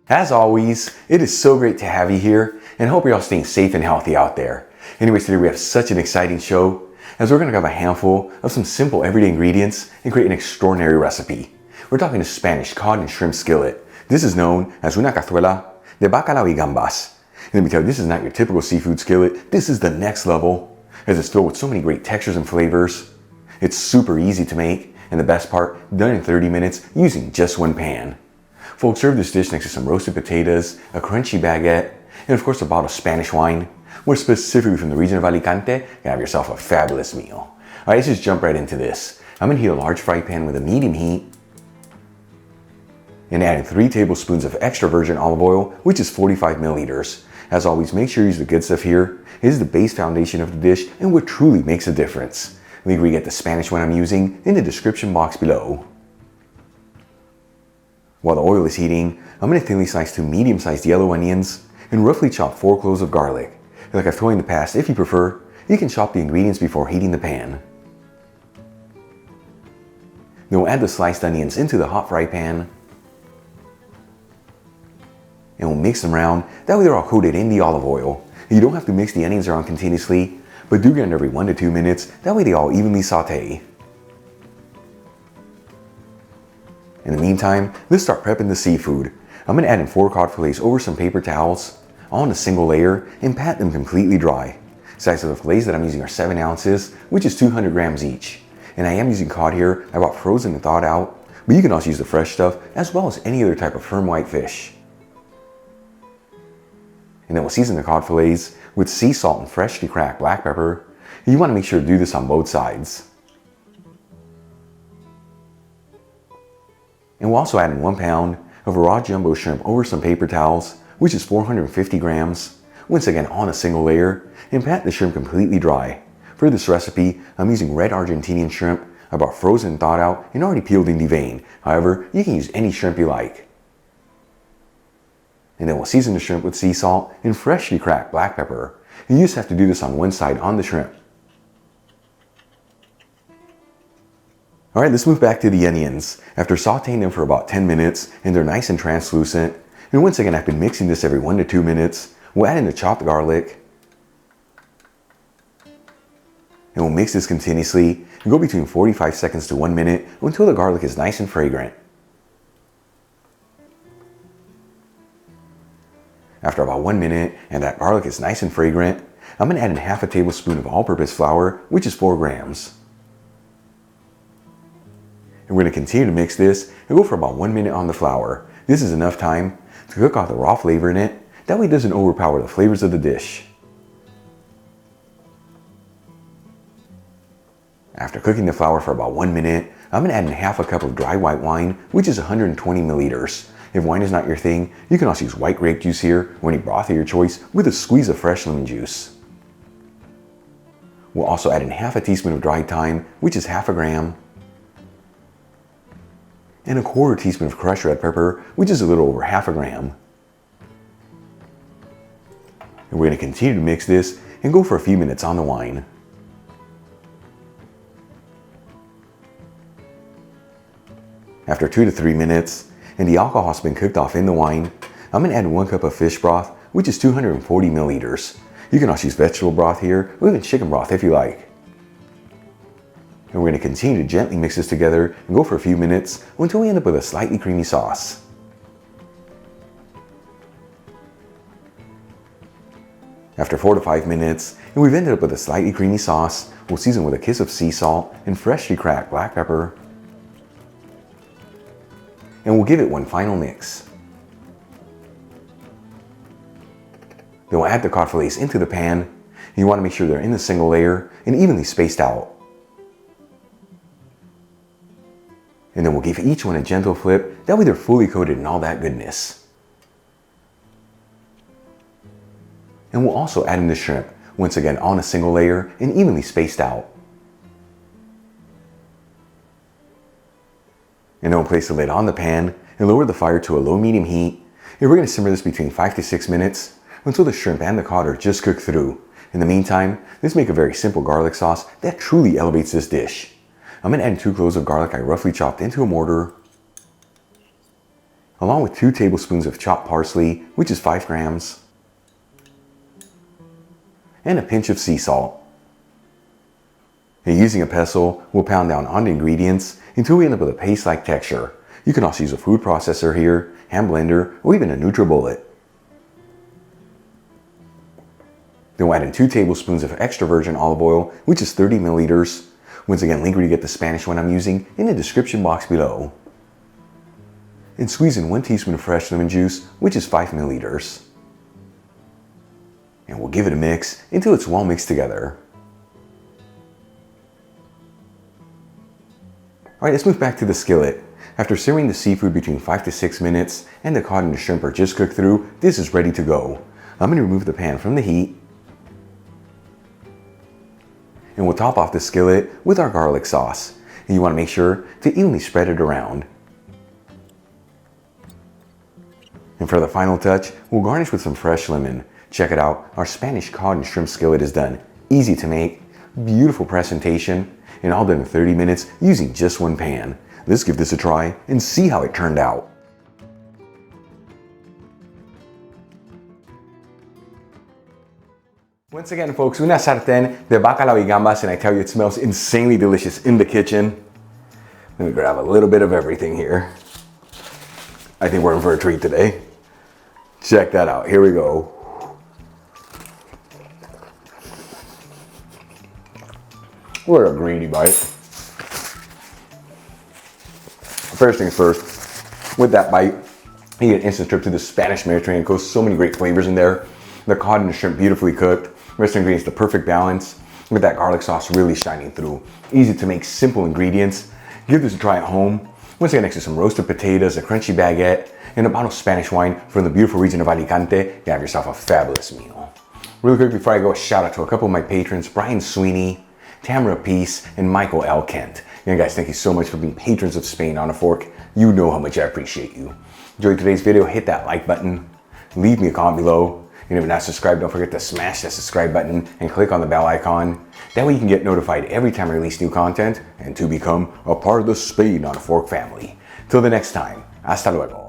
As always, it is so great to have you here and hope you're all staying safe and healthy out there. Anyways, today we have such an exciting show as we're going to grab a handful of some simple everyday ingredients and create an extraordinary recipe. We're talking a Spanish cod and shrimp skillet. This is known as una cazuela de bacalao y gambas. And let me tell you, this is not your typical seafood skillet. This is the next level as it's filled with so many great textures and flavors. It's super easy to make, and the best part, done in 30 minutes using just one pan. Folks, serve this dish next to some roasted potatoes, a crunchy baguette, and of course a bottle of Spanish wine. More specifically from the region of Alicante, you can have yourself a fabulous meal. All right, let's just jump right into this. I'm gonna heat a large fry pan with a medium heat and add in 3 tablespoons of extra virgin olive oil, which is 45 milliliters. As always, make sure you use the good stuff here. It is the base foundation of the dish and what truly makes a difference. Leave where you get the Spanish one I'm using in the description box below. While the oil is heating, I'm going to thinly slice 2 medium-sized yellow onions and roughly chop 4 cloves of garlic. Like I've told you in the past, if you prefer, you can chop the ingredients before heating the pan. Then we'll add the sliced onions into the hot fry pan and we'll mix them around. That way they're all coated in the olive oil. You don't have to mix the onions around continuously, but do get it every 1 to 2 minutes. That way they all evenly saute. In the meantime, let's start prepping the seafood. I'm going to add in 4 cod fillets over some paper towels on a single layer and pat them completely dry. Size of the fillets that I'm using are 7 ounces, which is 200 grams each. And I am using cod here. I bought frozen and thawed out, but you can also use the fresh stuff as well as any other type of firm white fish. And then we'll season the cod fillets with sea salt and freshly cracked black pepper. And you want to make sure to do this on both sides. And we'll also add in 1 pound of raw jumbo shrimp over some paper towels, which is 450 grams, once again on a single layer, and pat the shrimp completely dry. For this recipe, I'm using red Argentinian shrimp. I bought frozen, thawed out, and already peeled and deveined. However, you can use any shrimp you like. And then we'll season the shrimp with sea salt and freshly cracked black pepper. You just have to do this on one side on the shrimp. Alright, let's move back to the onions. After sauteing them for about 10 minutes and they're nice and translucent, and once again I've been mixing this every 1 to 2 minutes, we'll add in the chopped garlic. And we'll mix this continuously and go between 45 seconds to 1 minute until the garlic is nice and fragrant. After about 1 minute and that garlic is nice and fragrant, I'm going to add in half a tablespoon of all-purpose flour, which is 4 grams. And we're going to continue to mix this and go for about 1 minute on the flour. This is enough time to cook off the raw flavor in it. That way it doesn't overpower the flavors of the dish. After cooking the flour for about 1 minute, I'm going to add in half a cup of dry white wine, which is 120 milliliters. If wine is not your thing, you can also use white grape juice here or any broth of your choice with a squeeze of fresh lemon juice. We'll also add in half a teaspoon of dried thyme, which is half a gram, and a 1/4 teaspoon of crushed red pepper, which is a little over half a gram. And we're going to continue to mix this and go for a few minutes on the wine. After 2 to 3 minutes, and the alcohol has been cooked off in the wine, I'm going to add 1 cup of fish broth, which is 240 milliliters. You can also use vegetable broth here, or even chicken broth if you like. And we're going to continue to gently mix this together and go for a few minutes until we end up with a slightly creamy sauce. After 4 to 5 minutes, and we've ended up with a slightly creamy sauce, we'll season with a kiss of sea salt and freshly cracked black pepper. And we'll give it one final mix. Then we'll add the cod fillets into the pan. You want to make sure they're in a single layer and evenly spaced out. And then we'll give each one a gentle flip. That way they're fully coated in all that goodness. And we'll also add in the shrimp, once again on a single layer and evenly spaced out. And then we'll place the lid on the pan and lower the fire to a low-medium heat. And we're going to simmer this between 5 to 6 minutes until the shrimp and the cod are just cooked through. In the meantime, let's make a very simple garlic sauce that truly elevates this dish. I'm going to add 2 cloves of garlic I roughly chopped into a mortar. along with 2 tablespoons of chopped parsley, which is 5 grams, and a pinch of sea salt. And using a pestle, we'll pound down on the ingredients until we end up with a paste-like texture. You can also use a food processor here, hand blender, or even a NutriBullet. Then we'll add in 2 tablespoons of extra virgin olive oil, which is 30 milliliters. Once again, link where you get the Spanish one I'm using in the description box below. And squeeze in 1 teaspoon of fresh lemon juice, which is 5 milliliters. And we'll give it a mix until it's well mixed together. Alright, let's move back to the skillet. After simmering the seafood between 5 to 6 minutes and the cod and the shrimp are just cooked through, this is ready to go. I'm going to remove the pan from the heat. And we'll top off the skillet with our garlic sauce. And you want to make sure to evenly spread it around. And for the final touch, we'll garnish with some fresh lemon. Check it out, our Spanish cod and shrimp skillet is done. Easy to make, beautiful presentation, and all done in 30 minutes using just 1 pan. Let's give this a try and see how it turned out. Once again, folks, una sartén de bacalao y gambas, and I tell you, it smells insanely delicious in the kitchen. Let me grab a little bit of everything here. I think we're in for a treat today. Check that out. Here we go. What a greedy bite. First things first, with that bite, you get an instant trip to the Spanish Mediterranean coast. So many great flavors in there. The cod and the shrimp beautifully cooked. Rest of the ingredients, the perfect balance. With that garlic sauce really shining through. Easy to make, simple ingredients. Give this a try at home. Once again, next to some roasted potatoes, a crunchy baguette, and a bottle of Spanish wine from the beautiful region of Alicante, you have yourself a fabulous meal. Really quick before I go, a shout out to a couple of my patrons, Brian Sweeney, Tamara Peace, and Michael L. Kent. Again, guys, thank you so much for being patrons of Spain on a Fork. You know how much I appreciate you. Enjoyed today's video, hit that like button, leave me a comment below. And if you're not subscribed, don't forget to smash that subscribe button and click on the bell icon. That way you can get notified every time I release new content and to become a part of the Spain on a Fork family. Till the next time, hasta luego.